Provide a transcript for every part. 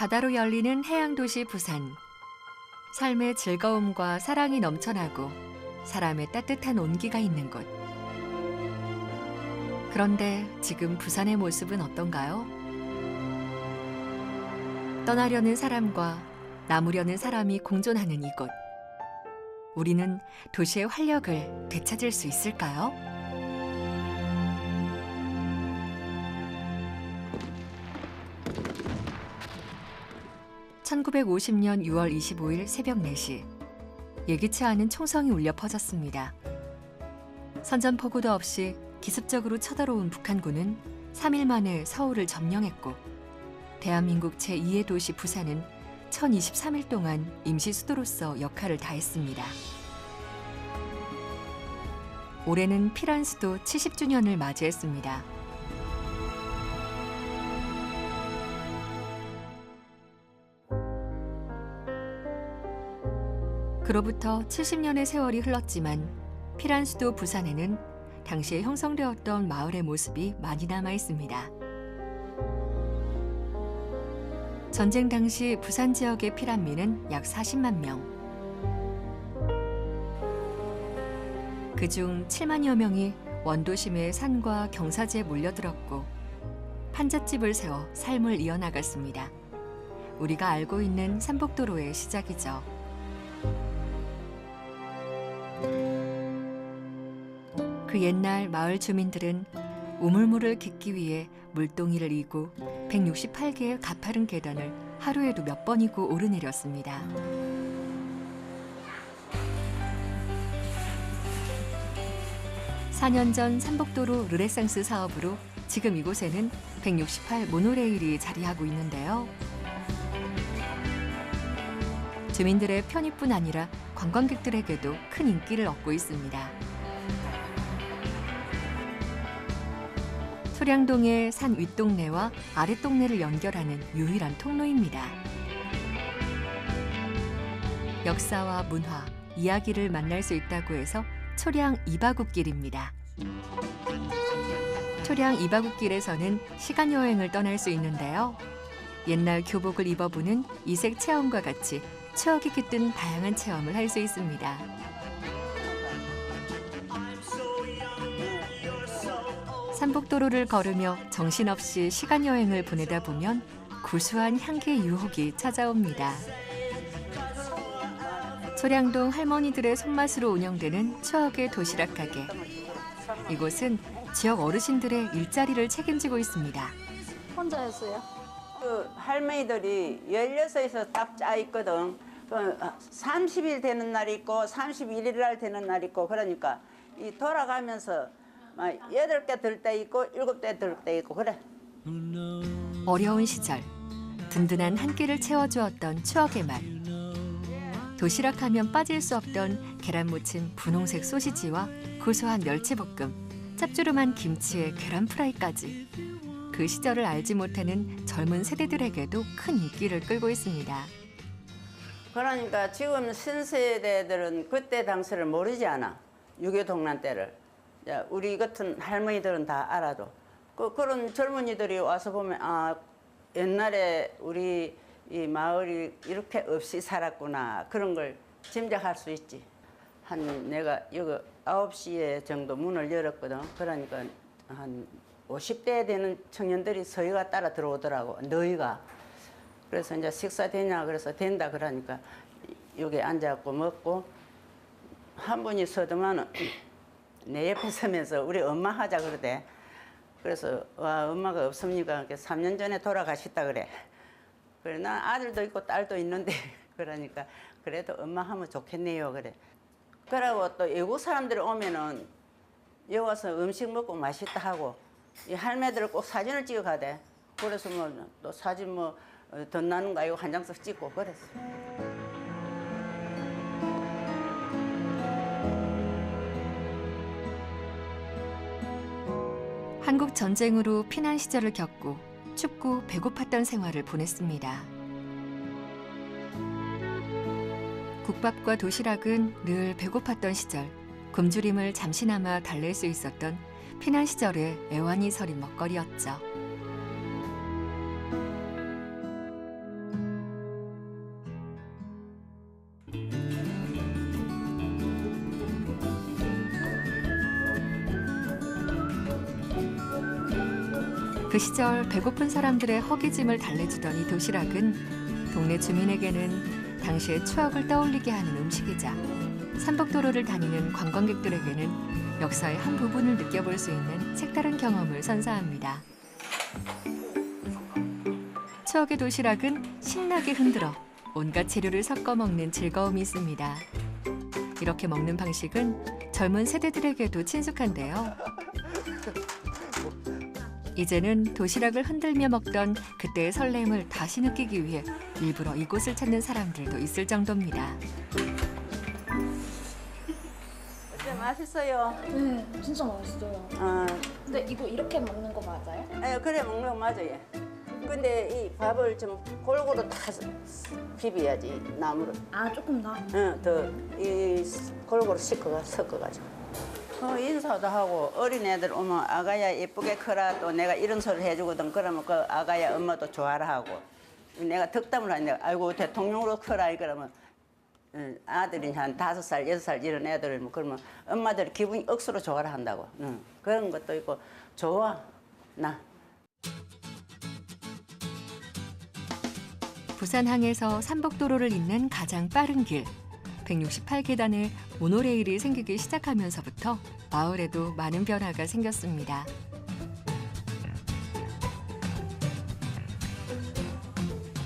바다로 열리는 해양도시 부산. 삶의 즐거움과 사랑이 넘쳐나고 사람의 따뜻한 온기가 있는 곳. 그런데 지금 부산의 모습은 어떤가요? 떠나려는 사람과 남으려는 사람이 공존하는 이곳. 우리는 도시의 활력을 되찾을 수 있을까요? (1950년 6월 25일) 새벽 4시 예기치 않은 총성이 울려 퍼졌습니다. 선전포고도 없이 기습적으로 쳐들어온 북한군은 3일 만에 서울을 점령했고 대한민국 제2의 도시 부산은 1023일 동안 임시 수도로서 역할을 다했습니다. 올해는 피란 수도 70주년을 맞이했습니다. 그로부터 70년의 세월이 흘렀지만 피란 수도 부산에는 당시에 형성되었던 마을의 모습이 많이 남아 있습니다. 전쟁 당시 부산 지역의 피란민은 약 40만 명. 그중 7만여 명이 원도심의 산과 경사지에 몰려들었고 판잣집을 세워 삶을 이어나갔습니다. 우리가 알고 있는 삼복도로의 시작이죠. 그 옛날 마을 주민들은 우물물을 깃기 위해 물동이를 이고 168개의 가파른 계단을 하루에도 몇 번이고 오르내렸습니다. (4년) 전 삼복도로 르네상스 사업으로 지금 이곳에는 168 모노레일이 자리하고 있는데요. 주민들의 편의뿐 아니라 관광객들에게도 큰 인기를 얻고 있습니다. 소량동의 산 윗동네와 아랫동네를 연결하는 유일한 통로입니다. 역사와 문화, 이야기를 만날 수 있다고 해서 초량 이바구길입니다. 초량 이바구길에서는 시간여행을 떠날 수 있는데요. 옛날 교복을 입어보는 이색 체험과 같이 추억이 깃든 다양한 체험을 할 수 있습니다. 삼복도로를 걸으며 정신없이 시간여행을 보내다 보면 구수한 향기의 유혹이 찾아옵니다. 소량동 할머니들의 손맛으로 운영되는 추억의 도시락 가게. 이곳은 지역 어르신들의 일자리를 책임지고 있습니다. 혼자였어요? 그 할머니들이 16에서 딱 짜 있거든. 30일 되는 날이 있고 31일 날 되는 날이 있고 그러니까 이 돌아가면서 8개 들 때 있고 7대 들 때 있고 그래. 어려운 시절 든든한 한 끼를 채워주었던 추억의 맛. 도시락 하면 빠질 수 없던 계란무침 분홍색 소시지와 고소한 멸치볶음, 짭조름한 김치에 계란 프라이까지. 그 시절을 알지 못하는 젊은 세대들에게도 큰 인기를 끌고 있습니다. 그러니까 지금 신세대들은 그때 당시를 모르지 않아. 6.25 동란 때를. 우리 같은 할머니들은 다 알아도. 그런 젊은이들이 와서 보면 아 옛날에 우리 이 마을이 이렇게 없이 살았구나 그런 걸 짐작할 수 있지. 내가 여기 9시에 정도 문을 열었거든. 그러니까 한 50대 되는 청년들이 서희가 따라 들어오더라고. 너희가. 그래서 이제 식사 되냐 그래서 된다 그러니까 여기 앉아갖고 먹고 한 분이 서더만은 내 옆에 서면서 우리 엄마 하자 그러대. 그래서 와 엄마가 없습니까? 이렇게 3년 전에 돌아가셨다 그래. 그래 난 아들도 있고 딸도 있는데 그러니까 그래도 엄마 하면 좋겠네요 그래. 그러고 또 외국 사람들이 오면은 여기 와서 음식 먹고 맛있다 하고 이 할매들을 꼭 사진을 찍어 가대. 그래서 뭐 또 사진 뭐 덧 나는 거 아니고 한 장씩 찍고 그랬어. 한국 전쟁으로 피난 시절을 겪고 춥고 배고팠던 생활을 보냈습니다. 국밥과 도시락은 늘 배고팠던 시절, 굶주림을 잠시나마 달랠 수 있었던 피난 시절의 애완이 서린 먹거리였죠. 그 시절 배고픈 사람들의 허기짐을 달래주던 이 도시락은 동네 주민에게는 당시의 추억을 떠올리게 하는 음식이자 삼복도로를 다니는 관광객들에게는 역사의 한 부분을 느껴볼 수 있는 색다른 경험을 선사합니다. 추억의 도시락은 신나게 흔들어 온갖 재료를 섞어 먹는 즐거움이 있습니다. 이렇게 먹는 방식은 젊은 세대들에게도 친숙한데요. 이제는 도시락을 흔들며 먹던 그때의 설렘을 다시 느끼기 위해 일부러 이곳을 찾는 사람들도 있을 정도입니다. 어때 맛있어요? 네, 진짜 맛있어요. 어, 근데 이거 이렇게 먹는 거 맞아요? 그래 먹는 거 맞아 얘. 근데 이 밥을 좀 골고루 다 비벼야지 나무를. 아, 조금 더? 더이 골고루 섞어가지고. 인사도 하고 어린 애들 오면 아가야 예쁘게 커라 또 내가 이런 소리 해주거든. 그러면 그 아가야 엄마도 좋아라 하고 내가 덕담을 하는데 아이고 대통령으로 커라 그러면 아들이 한 5살, 6살 이런 애들은 그러면 엄마들이 기분이 억수로 좋아라 한다고. 그런 것도 있고 좋아 나. 부산항에서 삼복도로를 잇는 가장 빠른 길 168계단의 모노레일이 생기기 시작하면서부터 마을에도 많은 변화가 생겼습니다.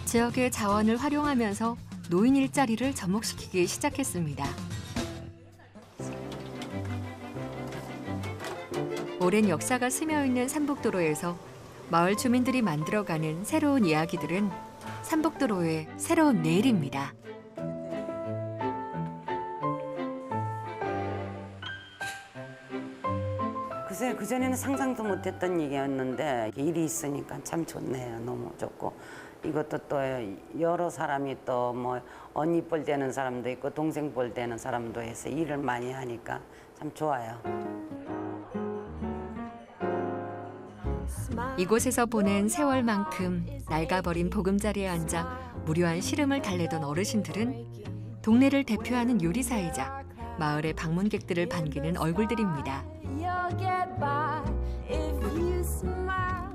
지역의 자원을 활용하면서 노인 일자리를 접목시키기 시작했습니다. 오랜 역사가 스며있는 삼복도로에서 마을 주민들이 만들어가는 새로운 이야기들은 삼복도로의 새로운 내일입니다. 글쎄 그전에는 상상도 못했던 얘기였는데 일이 있으니까 참 좋네요. 너무 좋고 이것도 또 여러 사람이 또 뭐 언니 뻘 되는 사람도 있고 동생 뻘 되는 사람도 해서 일을 많이 하니까 참 좋아요. 이곳에서 보낸 세월만큼 낡아버린 보금자리에 앉아 무료한 시름을 달래던 어르신들은 동네를 대표하는 요리사이자 마을의 방문객들을 반기는 얼굴들입니다.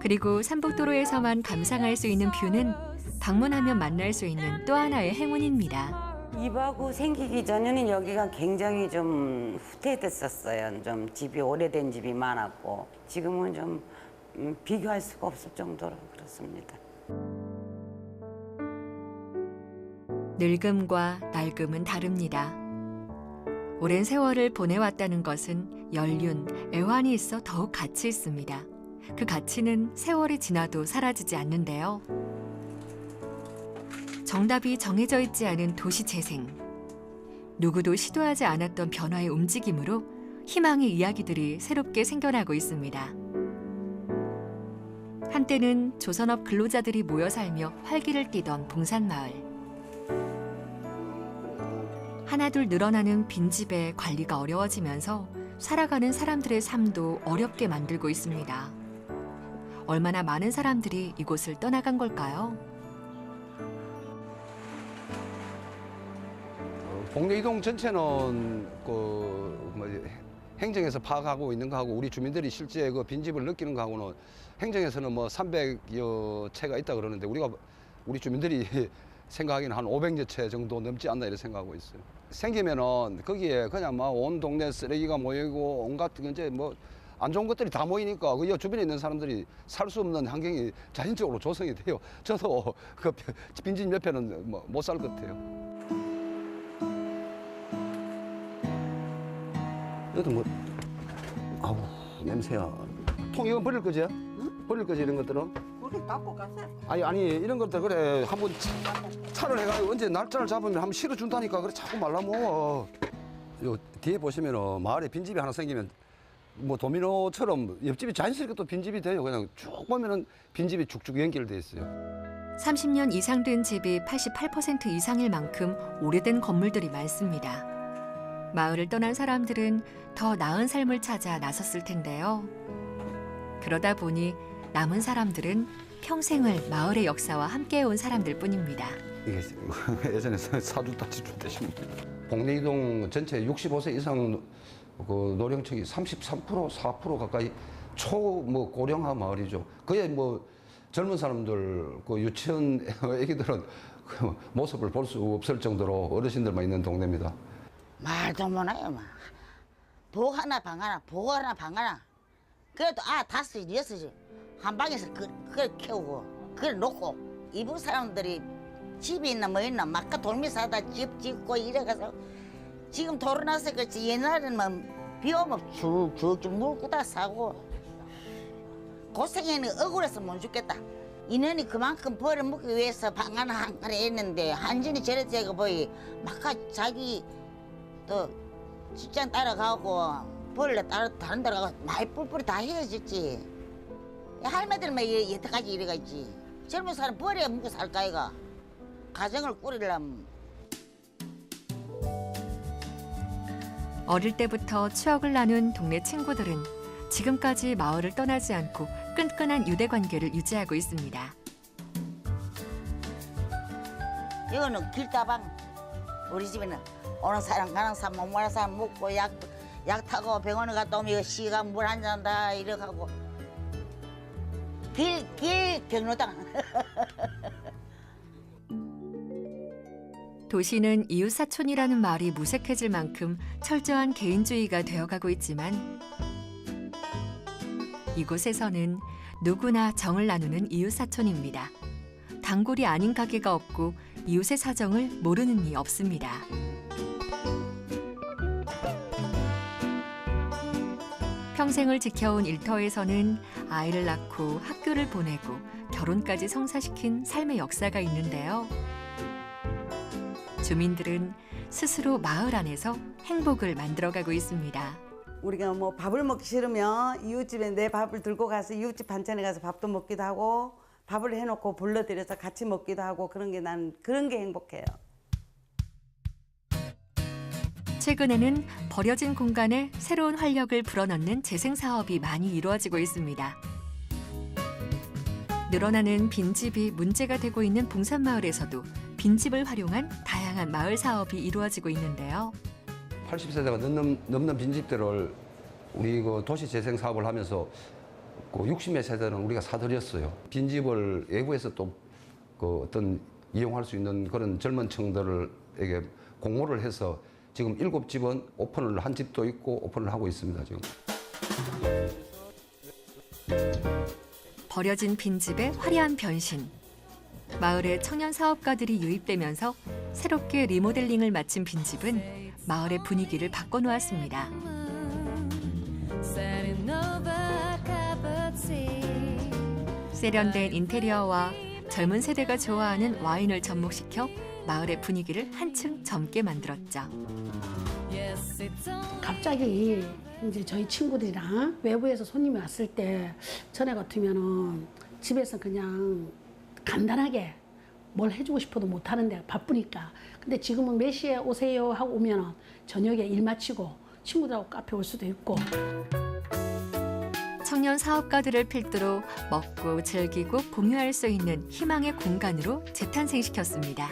그리고 삼복도로에서만 감상할 수 있는 뷰는 방문하면 만날 수 있는 또 하나의 행운입니다. 입하고 생기기 전에는 여기가 굉장히 좀 후퇴됐었어요. 좀 집이 오래된 집이 많았고 지금은 좀 비교할 수가 없을 정도로 그렇습니다. 늙음과 낡음은 다릅니다. 오랜 세월을 보내왔다는 것은 연륜, 애환이 있어 더욱 가치 있습니다. 그 가치는 세월이 지나도 사라지지 않는데요. 정답이 정해져 있지 않은 도시 재생. 누구도 시도하지 않았던 변화의 움직임으로 희망의 이야기들이 새롭게 생겨나고 있습니다. 한때는 조선업 근로자들이 모여 살며 활기를 띠던 봉산마을. 하나둘 늘어나는 빈집의 관리가 어려워지면서 살아가는 사람들의 삶도 어렵게 만들고 있습니다. 얼마나 많은 사람들이 이곳을 떠나간 걸까요? 동네 이동 전체는 행정에서 파악하고 있는 거하고 우리 주민들이 실제 그 빈집을 느끼는 거하고는 행정에서는 뭐 300여 채가 있다 그러는데 우리 주민들이 생각하기는 한 500여 채 정도 넘지 않나 이렇게 생각하고 있어요. 생기면은 거기에 그냥 막 온 동네 쓰레기가 모이고 온갖 이제 뭐 안 좋은 것들이 다 모이니까 그 주변에 있는 사람들이 살 수 없는 환경이 자연적으로 조성이 돼요. 저도 그 빈집 옆에는 못 살 것 같아요. 이것도 뭐 아우 냄새야. 통 이건 버릴 거지? 응? 버릴 거지 이런 것들은? 우리 갖고 갔어요. 아니 이런 것들 그래 한번 차를 해가지고 언제 날짜를 잡으면 한번 실어준다니까 그래 자꾸 말라먹어. 요 뒤에 보시면은 마을에 빈집이 하나 생기면 뭐 도미노처럼 옆집이 자연스럽게 또 빈집이 돼요. 그냥 쭉 보면은 빈집이 쭉쭉 연결돼 있어요. 30년 이상 된 집이 88% 이상일 만큼 오래된 건물들이 많습니다. 마을을 떠난 사람들은 더 나은 삶을 찾아 나섰을 텐데요. 그러다 보니 남은 사람들은 평생을 마을의 역사와 함께해온 사람들 뿐입니다. 이게 예전에 사주 따지줄 때시면 동네이동 전체 65세 이상 그 노령층이 33%, 4% 가까이 뭐 고령화 마을이죠. 거의 뭐 젊은 사람들 그 유치원 애기들은 그 모습을 볼 수 없을 정도로 어르신들만 있는 동네입니다. 말도 못해요. 막. 복 하나 방 하나, 복 하나 방 하나. 그래도 다섯 여섯이 한 방에서 그걸 키우고 그걸 놓고 이북 사람들이 집이 있나 뭐 있나 막 돌미 사다 집 짓고 이래가서 지금 돌아나서 그렇지 옛날에는 뭐 비 오면 쭉쭉쭉 물고다 사고 고생에는 억울해서 못 죽겠다. 인연이 그만큼 벌어먹기 위해서 방 하나 한 칸에 했는데 한전이 저래 되고 보이 막 자기 또 직장 따라가고 벌레 다른 데로 가고 많이 뿔뿔이 다 헤어졌지. 할매들만 여태까지 이래가 있지. 젊은 사람 벌에 먹고 살까 이가 가정을 꾸리려면. 어릴 때부터 추억을 나눈 동네 친구들은 지금까지 마을을 떠나지 않고 끈끈한 유대 관계를 유지하고 있습니다. 이거는 길다방. 우리 집에는 오는 사람 가는 사람 못 마는 사람 먹고 약 타고 병원에 갔다 오면 이거 시가 물 한 잔 다 이렇게 하고 길 경로당. 도시는 이웃사촌이라는 말이 무색해질 만큼 철저한 개인주의가 되어가고 있지만 이곳에서는 누구나 정을 나누는 이웃사촌입니다. 단골이 아닌 가게가 없고 이웃의 사정을 모르는 이 없습니다. 평생을 지켜온 일터에서는 아이를 낳고 학교를 보내고 결혼까지 성사시킨 삶의 역사가 있는데요. 주민들은 스스로 마을 안에서 행복을 만들어가고 있습니다. 우리가 뭐 밥을 먹기 싫으면 이웃집에 내 밥을 들고 가서 이웃집 반찬에 가서 밥도 먹기도 하고 밥을 해놓고 불러들여서 같이 먹기도 하고 그런 게 난 그런 게 행복해요. 최근에는 버려진 공간에 새로운 활력을 불어넣는 재생 사업이 많이 이루어지고 있습니다. 늘어나는 빈집이 문제가 되고 있는 봉산마을에서도 빈집을 활용한 다양한 마을 사업이 이루어지고 있는데요. 80세대가 넘는 빈집들을 우리 그 도시 재생 사업을 하면서 그 60몇 세대는 우리가 사들였어요. 빈집을 외부에서 또 그 어떤 이용할 수 있는 그런 젊은 층들에게 공모를 해서 지금 7집은 오픈을 한 집도 있고 오픈을 하고 있습니다. 지금. 버려진 빈집의 화려한 변신. 마을에 청년 사업가들이 유입되면서 새롭게 리모델링을 마친 빈집은 마을의 분위기를 바꿔놓았습니다. 세련된 인테리어와 젊은 세대가 좋아하는 와인을 접목시켜 마을의 분위기를 한층 젊게 만들었죠. 갑자기 이제 저희 친구들이랑 외부에서 손님이 왔을 때 전에 같으면은 집에서 그냥 간단하게 뭘 해주고 싶어도 못 하는데 바쁘니까. 근데 지금은 몇 시에 오세요 하고 오면은 저녁에 일 마치고 친구들하고 카페 올 수도 있고. 청년 사업가들을 필두로 먹고 즐기고 공유할 수 있는 희망의 공간으로 재탄생시켰습니다.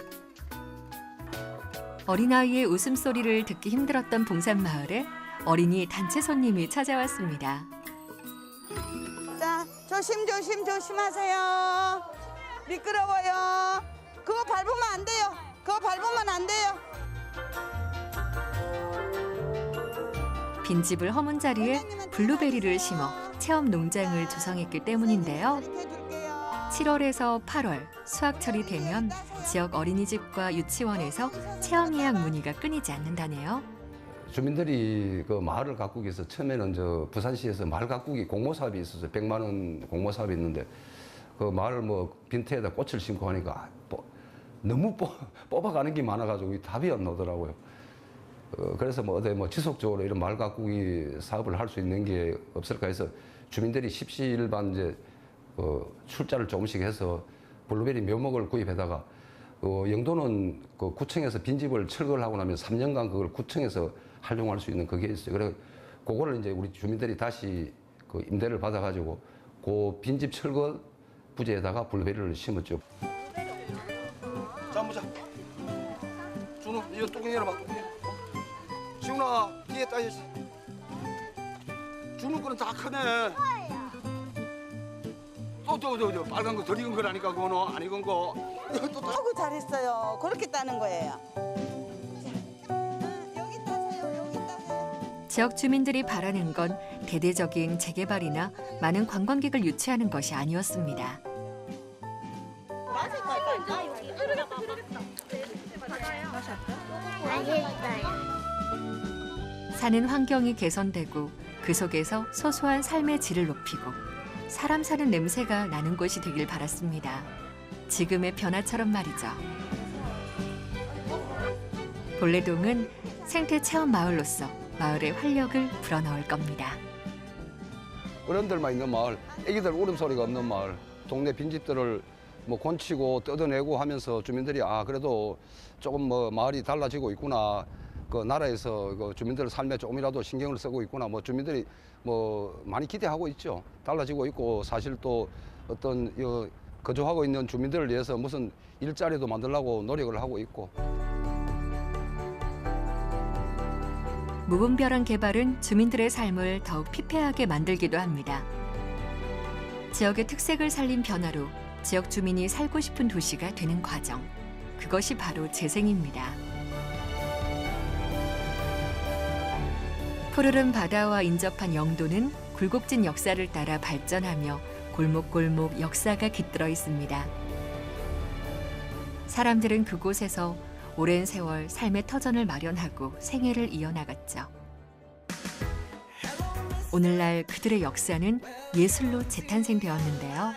어린아이의 웃음소리를 듣기 힘들었던 봉산마을에 어린이 단체 손님이 찾아왔습니다. 자, 조심하세요. 미끄러워요. 그거 밟으면 안 돼요. 그거 밟으면 안 돼요. 빈집을 허문 자리에 블루베리를 심어 체험 농장을 조성했기 때문인데요. 7월에서 8월 수학철이 되면 지역 어린이집과 유치원에서 체험 예약 문의가 끊이지 않는다네요. 주민들이 그 마을을 가꾸기 위해서 처음에는 저 부산시에서 마을 가꾸기 공모 사업이 있었어요. 100만 원 공모 사업이 있는데 그 마을 뭐 빈터에다 꽃을 심고 하니까 너무 뽑아가는 게 많아가지고 답이 안 나오더라고요. 그래서 뭐 어디 뭐 지속적으로 이런 마을 가꾸기 사업을 할 수 있는 게 없을까 해서 주민들이 십시일반 이제 출자를 조금씩 해서 블루베리 묘목을 구입해다가 영도는 그 구청에서 빈집을 철거를 하고 나면 3년간 그걸 구청에서 활용할 수 있는 그게 있어요. 그래 그거를 이제 우리 주민들이 다시 그 임대를 받아가지고 그 빈집 철거 부지에다가 블루베리를 심었죠. 자, 보자. 준우, 이거 뚜껑 열어봐. 뚜껑 열어. 지훈아, 뒤에 따야지. 준우 거는 다 크네. 또 빨간 거 덜 익은 거라니까 그거는 안 익은 거. 아이고 잘했어요. 그렇게 따는 거예요. 지역 주민들이 바라는 건 대대적인 재개발이나 많은 관광객을 유치하는 것이 아니었습니다. 사는 환경이 개선되고 그 속에서 소소한 삶의 질을 높이고 사람 사는 냄새가 나는 곳이 되길 바랐습니다. 지금의 변화처럼 말이죠. 볼레동은 생태 체험 마을로서 마을의 활력을 불어넣을 겁니다. 어른들만 있는 마을, 애기들 울음소리가 없는 마을, 동네 빈집들을 뭐 곤치고 뜯어내고 하면서 주민들이 아 그래도 조금 뭐 마을이 달라지고 있구나. 그 나라에서 그 주민들 삶에 조금이라도 신경을 쓰고 있구나. 뭐 주민들이 뭐 많이 기대하고 있죠. 달라지고 있고 사실 또 어떤 거주하고 있는 주민들을 위해서 무슨 일자리도 만들려고 노력을 하고 있고. 무분별한 개발은 주민들의 삶을 더욱 피폐하게 만들기도 합니다. 지역의 특색을 살린 변화로 지역 주민이 살고 싶은 도시가 되는 과정. 그것이 바로 재생입니다. 푸르른 바다와 인접한 영도는 굴곡진 역사를 따라 발전하며 골목골목 역사가 깃들어 있습니다. 사람들은 그곳에서 오랜 세월 삶의 터전을 마련하고 생애를 이어나갔죠. 오늘날 그들의 역사는 예술로 재탄생되었는데요.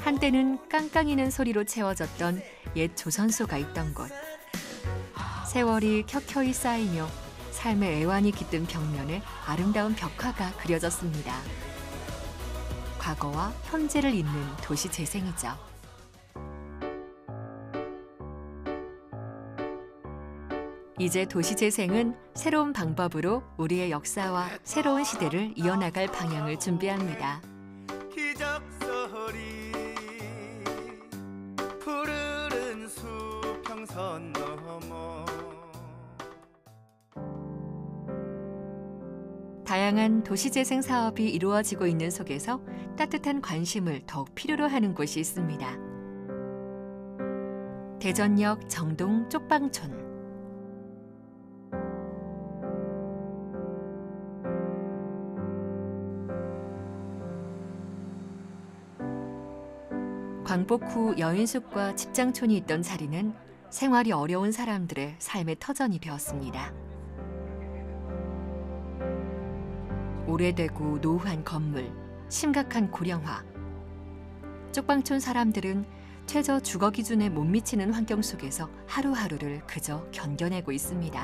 한때는 깡깡이는 소리로 채워졌던 옛 조선소가 있던 곳. 세월이 켜켜이 쌓이며 삶의 애환이 깃든 벽면에 아름다운 벽화가 그려졌습니다. 과거와 현재를 잇는 도시 재생이죠. 이제 도시 재생은 새로운 방법으로 우리의 역사와 새로운 시대를 이어나갈 방향을 준비합니다. 기적소리 푸르른 수평선 넘어 다양한 도시재생 사업이 이루어지고 있는 속에서 따뜻한 관심을 더욱 필요로 하는 곳이 있습니다. 대전역 정동 쪽방촌. 광복 후 여인숙과 집장촌이 있던 자리는 생활이 어려운 사람들의 삶의 터전이 되었습니다. 오래되고 노후한 건물, 심각한 고령화. 쪽방촌 사람들은 최저 주거 기준에 못 미치는 환경 속에서 하루하루를 그저 견뎌내고 있습니다.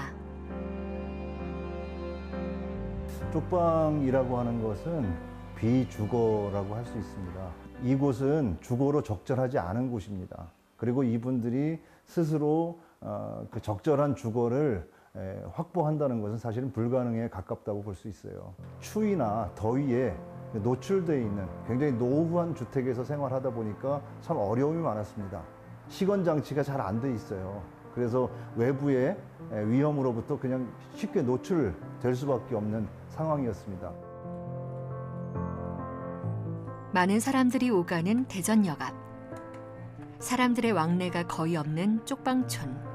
쪽방이라고 하는 것은 비주거라고 할 수 있습니다. 이곳은 주거로 적절하지 않은 곳입니다. 그리고 이분들이 스스로 그 적절한 주거를 확보한다는 것은 사실은 불가능에 가깝다고 볼 수 있어요. 추위나 더위에 노출되어 있는 굉장히 노후한 주택에서 생활하다 보니까 참 어려움이 많았습니다. 시건 장치가 잘 안 돼 있어요. 그래서 외부의 위험으로부터 그냥 쉽게 노출될 수밖에 없는 상황이었습니다. 많은 사람들이 오가는 대전역 앞. 사람들의 왕래가 거의 없는 쪽방촌.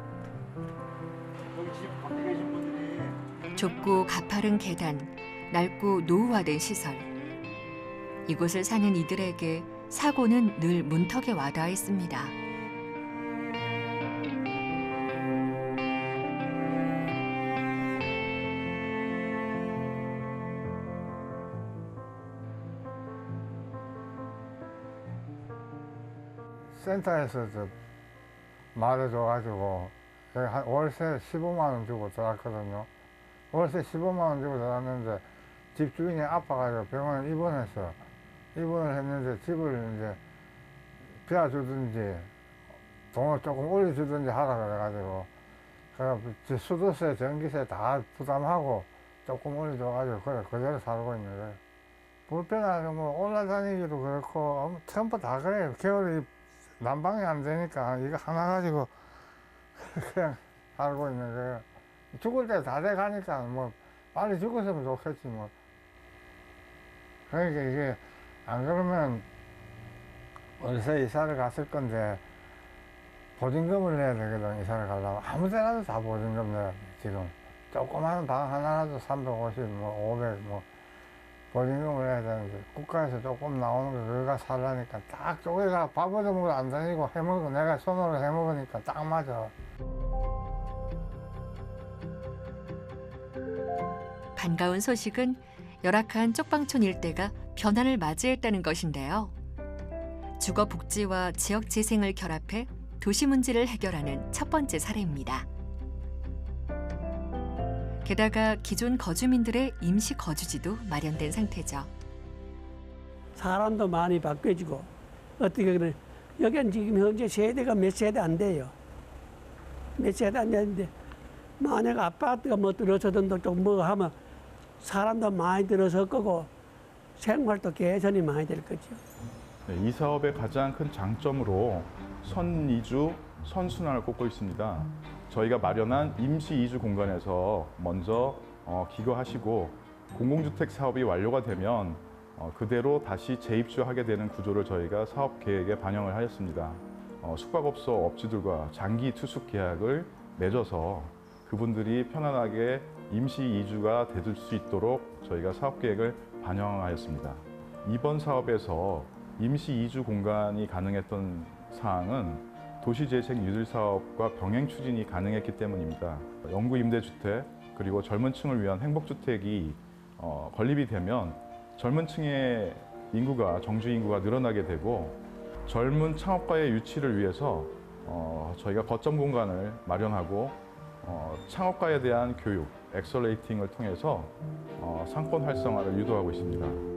좁고 가파른 계단, 낡고 노후화된 시설. 이곳을 사는 이들에게 사고는 늘 문턱에 와닿아 있습니다. 센터에서 말해줘가지고 한 월세 15만 원 주고 들어왔거든요. 월세 15만 원 주고 들어왔는데 집 주인이 아파가지고 병원에 입원을 했는데 집을 이제 비워주든지 돈을 조금 올려주든지 하라 그래가지고 그래서 수도세, 전기세 다 부담하고 조금 올려줘가지고 그래 그대로 살고 있는 거예요. 불편하게 뭐 올라다니기도 그렇고 전부 다 그래요. 겨울에 난방이 안 되니까 이거 하나 가지고 그냥 살고 있는 거예요. 죽을 때 다 돼가니까 뭐 빨리 죽었으면 좋겠지 뭐. 그러니까 이게 안 그러면 월세 이사를 갔을 건데 보증금을 내야 되거든. 이사를 가려면 아무 데나도 다 보증금 내야 돼. 지금 조그마한 방 하나라도 350, 500 보증금을 내야 되는데 국가에서 조금 나오는 거 그거가 살라니까 딱 쪼개가 밥 얻어먹으러 안 다니고 해먹고 내가 손으로 해먹으니까 딱 맞아. 반가운 소식은 열악한 쪽방촌 일대가 변화를 맞이했다는 것인데요. 주거 복지와 지역 재생을 결합해 도시 문제를 해결하는 첫 번째 사례입니다. 게다가 기존 거주민들의 임시 거주지도 마련된 상태죠. 사람도 많이 바뀌어지고 어떻게 그래 여기는 지금 현재 세대가 몇 세대 안 돼요. 몇 세대 안 되는데 만약 아파트가 뭐 들어서든 좀 하면 사람도 많이 들어설 거고 생활도 개선이 많이 될 거죠. 네, 이 사업의 가장 큰 장점으로 선이주, 선순환을 꼽고 있습니다. 저희가 마련한 임시 이주 공간에서 먼저 기거하시고 공공주택 사업이 완료가 되면 그대로 다시 재입주하게 되는 구조를 저희가 사업 계획에 반영을 하였습니다. 숙박업소 업주들과 장기 투숙 계약을 맺어서 그분들이 편안하게 임시 이주가 될 수 있도록 저희가 사업 계획을 반영하였습니다. 이번 사업에서 임시 이주 공간이 가능했던 사항은 도시재생 유들 사업과 병행 추진이 가능했기 때문입니다. 영구 임대주택 그리고 젊은 층을 위한 행복주택이 건립이 되면 젊은 층의 인구가 정주 인구가 늘어나게 되고 젊은 창업가의 유치를 위해서 저희가 거점 공간을 마련하고 창업가에 대한 교육, 엑셀레이팅을 통해서 상권 활성화를 유도하고 있습니다.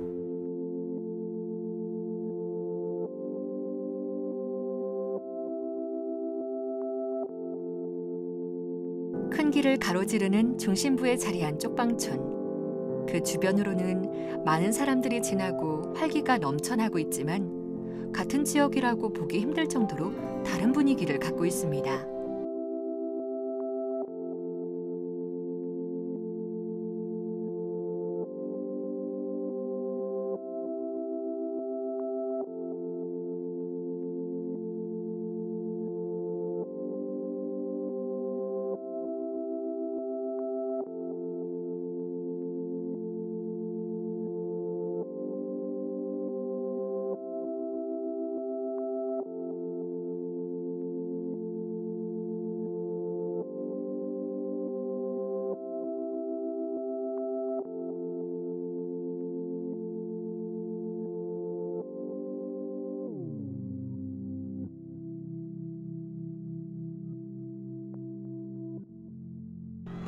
큰 길을 가로지르는 중심부에 자리한 쪽방촌. 그 주변으로는 많은 사람들이 지나고 활기가 넘쳐나고 있지만 같은 지역이라고 보기 힘들 정도로 다른 분위기를 갖고 있습니다.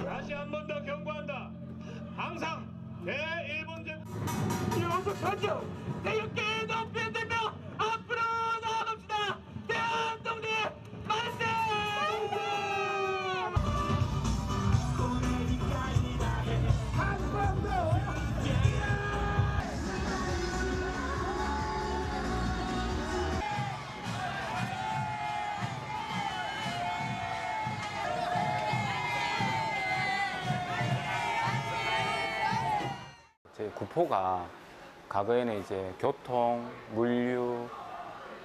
다시 한 번 더 경고한다. 항상 대1문제 영국 선정 대역계 높이 들며 앞으로 나아갑시다. 대한독립 만세! 저희 구포가 과거에는 이제 교통, 물류,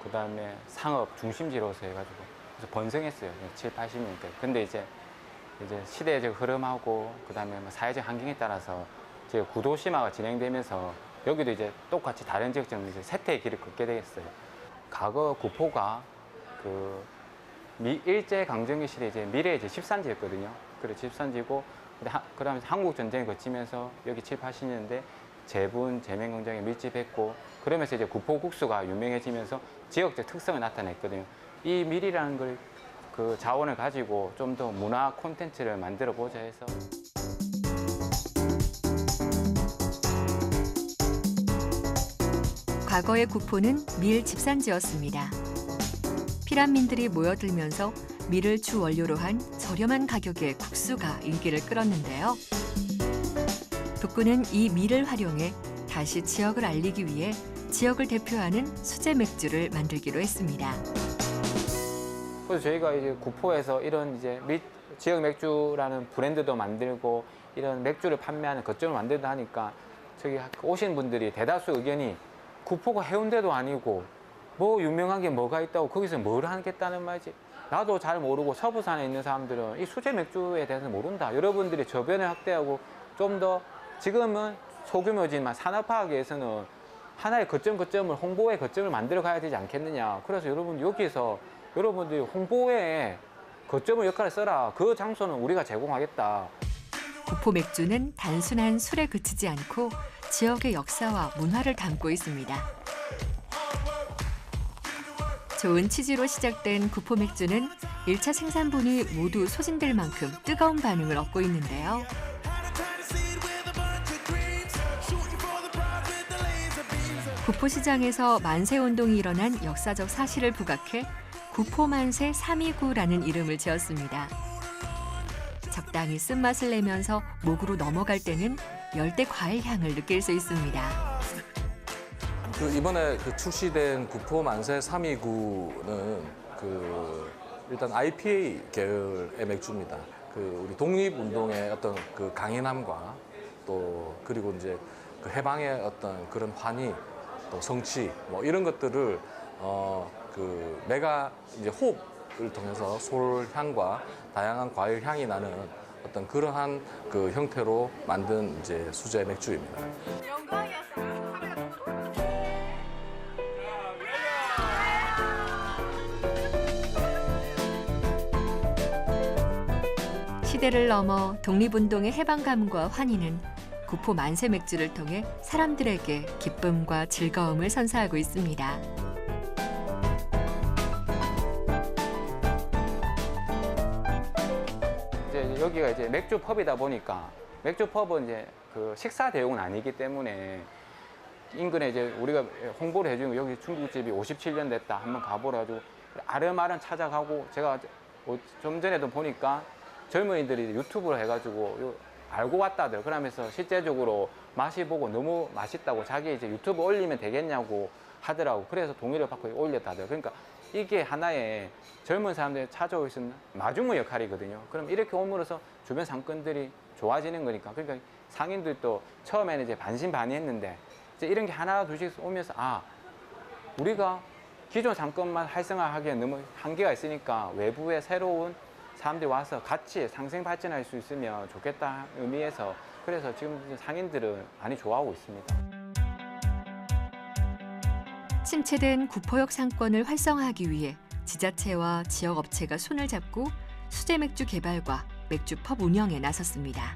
그다음에 상업 중심지로서 해가지고 그래서 번성했어요. 7, 80년대. 근데 이제 시대적 흐름하고 그다음에 뭐 사회적 환경에 따라서 저희 구도심화가 진행되면서 여기도 이제 똑같이 다른 지역처럼 이제 쇠퇴의 길을 걷게 되겠어요. 과거 구포가 그 일제 강점기 시대 이제 미래의 이제 집산지였거든요. 그래 집산지고 그다음에 한국 전쟁을 거치면서 여기 7, 80년대 제분, 제면 공장에 밀집했고 그러면서 이제 구포국수가 유명해지면서 지역적 특성을 나타냈거든요. 이 밀이라는 걸 그 자원을 가지고 좀 더 문화 콘텐츠를 만들어 보자 해서 과거의 구포는 밀 집산지였습니다. 피란민들이 모여들면서 밀을 주 원료로 한 저렴한 가격의 국수가 인기를 끌었는데요. 북구는 이 밀을 활용해 다시 지역을 알리기 위해 지역을 대표하는 수제 맥주를 만들기로 했습니다. 그래서 저희가 이제 구포에서 이런 이제 지역 맥주라는 브랜드도 만들고 이런 맥주를 판매하는 거점을 만들다 하니까 저기 오신 분들이 대다수 의견이 구포가 해운대도 아니고 뭐 유명한 게 뭐가 있다고 거기서 뭘 하겠다는 말이지. 나도 잘 모르고 서부산에 있는 사람들은 이 수제 맥주에 대해서 모른다. 여러분들이 저변을 확대하고 좀 더 지금은 소규모지만 산업화하기 위해서는 하나의 거점을 홍보의 거점을 만들어 가야 되지 않겠느냐. 그래서 여러분 여기서 여러분들이 홍보에 거점을 역할을 써라. 그 장소는 우리가 제공하겠다. 구포 맥주는 단순한 술에 그치지 않고 지역의 역사와 문화를 담고 있습니다. 좋은 취지로 시작된 구포 맥주는 1차 생산분이 모두 소진될 만큼 뜨거운 반응을 얻고 있는데요. 구포시장에서 만세운동이 일어난 역사적 사실을 부각해 구포만세 329라는 이름을 지었습니다. 적당히 쓴맛을 내면서 목으로 넘어갈 때는 열대 과일 향을 느낄 수 있습니다. 이번에 출시된 구포 만세 329는 일단 IPA 계열의 맥주입니다. 우리 독립운동의 어떤 강인함과 또 그리고 이제 해방의 어떤 그런 환희 또 성취 뭐 이런 것들을 내가 이제 호흡을 통해서 솔 향과 다양한 과일 향이 나는 어떤 그러한 형태로 만든 이제 수제 맥주입니다. 시대를 넘어 독립운동의 해방감과 환희는 구포 만세 맥주를 통해 사람들에게 기쁨과 즐거움을 선사하고 있습니다. 이제 여기가 이제 맥주 펍이다 보니까 맥주 펍은 이제 식사 대용은 아니기 때문에 인근에 이제 우리가 홍보를 해주는 여기 중국집이 57년 됐다 한번 가보라 가지고 아름아름 찾아가고 제가 좀 전에도 보니까 젊은이들이 유튜브를 해가지고 알고 왔다들 그러면서 실제적으로 마시보고 너무 맛있다고 자기 이제 유튜브 올리면 되겠냐고 하더라고. 그래서 동의를 받고 올렸다들. 그러니까 이게 하나의 젊은 사람들이 찾아올 수 있는 마중물 역할이거든요. 그럼 이렇게 옴으로써 주변 상권들이 좋아지는 거니까. 그러니까 상인들도 처음에는 이제 반신반의했는데 이제 이런 게 하나 둘씩 오면서 우리가 기존 상권만 활성화하기엔 너무 한계가 있으니까 외부의 새로운 사람들이 와서 같이 상생 발전할 수 있으면 좋겠다 의미에서 그래서 지금 상인들은 많이 좋아하고 있습니다. 침체된 구포역 상권을 활성화하기 위해 지자체와 지역 업체가 손을 잡고 수제 맥주 개발과 맥주 펍 운영에 나섰습니다.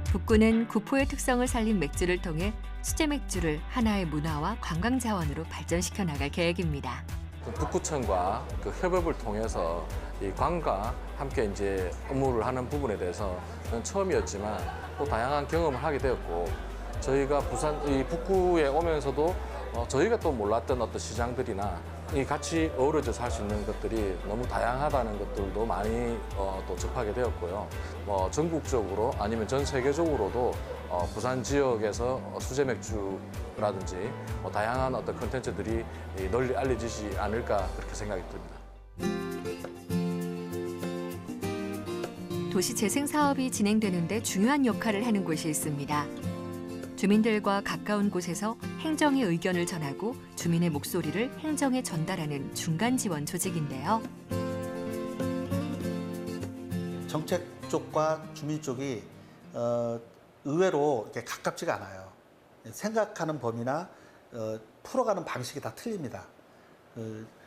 북구는 구포의 특성을 살린 맥주를 통해 수제 맥주를 하나의 문화와 관광 자원으로 발전시켜 나갈 계획입니다. 북구청과 협업을 통해서 이 관과 함께 이제 업무를 하는 부분에 대해서는 처음이었지만 또 다양한 경험을 하게 되었고 저희가 이 북구에 오면서도 저희가 또 몰랐던 어떤 시장들이나 이 같이 어우러져서 할 수 있는 것들이 너무 다양하다는 것들도 많이 또 접하게 되었고요. 뭐 전국적으로 아니면 전 세계적으로도 부산 지역에서 수제 맥주라든지 다양한 어떤 콘텐츠들이 널리 알려지지 않을까 그렇게 생각이 듭니다. 도시 재생 사업이 진행되는데 중요한 역할을 하는 곳이 있습니다. 주민들과 가까운 곳에서 행정의 의견을 전하고 주민의 목소리를 행정에 전달하는 중간 지원 조직인데요. 정책 쪽과 주민 쪽이 의외로 이렇게 가깝지가 않아요. 생각하는 범위나 풀어가는 방식이 다 틀립니다.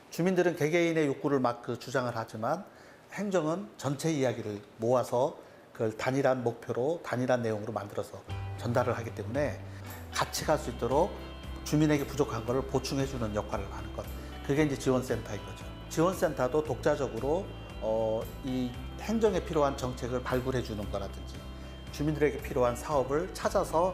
주민들은 개개인의 욕구를 막 주장을 하지만 행정은 전체 이야기를 모아서 그걸 단일한 목표로 단일한 내용으로 만들어서 전달을 하기 때문에 같이 갈 수 있도록 주민에게 부족한 것을 보충해주는 역할을 하는 것. 그게 이제 지원센터인 거죠. 지원센터도 독자적으로 이 행정에 필요한 정책을 발굴해주는 거라든지 주민들에게 필요한 사업을 찾아서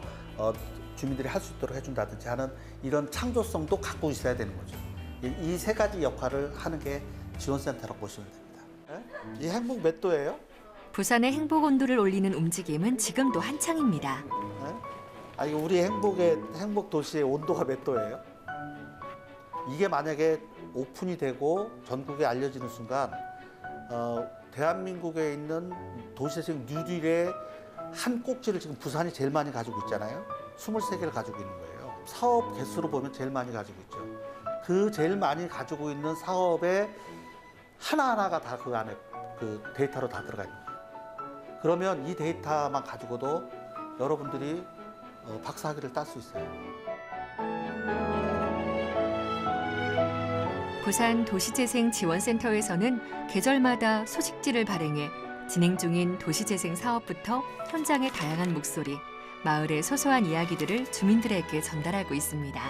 주민들이 할 수 있도록 해준다든지 하는 이런 창조성도 갖고 있어야 되는 거죠. 이 세 가지 역할을 하는 게 지원센터라고 보시면 됩니다. 이 행복 몇 도예요? 부산의 행복 온도를 올리는 움직임은 지금도 한창입니다. 이거 우리 행복 도시의 온도가 몇 도예요? 이게 만약에 오픈이 되고 전국에 알려지는 순간 대한민국에 있는 도시의 지금 뉴딜의 한 꼭지를 지금 부산이 제일 많이 가지고 있잖아요. 23개를 가지고 있는 거예요. 사업 개수로 보면 제일 많이 가지고 있죠. 그 제일 많이 가지고 있는 사업의 하나하나가 다 그 안에 그 데이터로 다 들어가 있는 거예요. 그러면 이 데이터만 가지고도 여러분들이 박사학위를 딸 수 있어요. 부산 도시재생지원센터에서는 계절마다 소식지를 발행해 진행 중인 도시재생 사업부터 현장의 다양한 목소리, 마을의 소소한 이야기들을 주민들에게 전달하고 있습니다.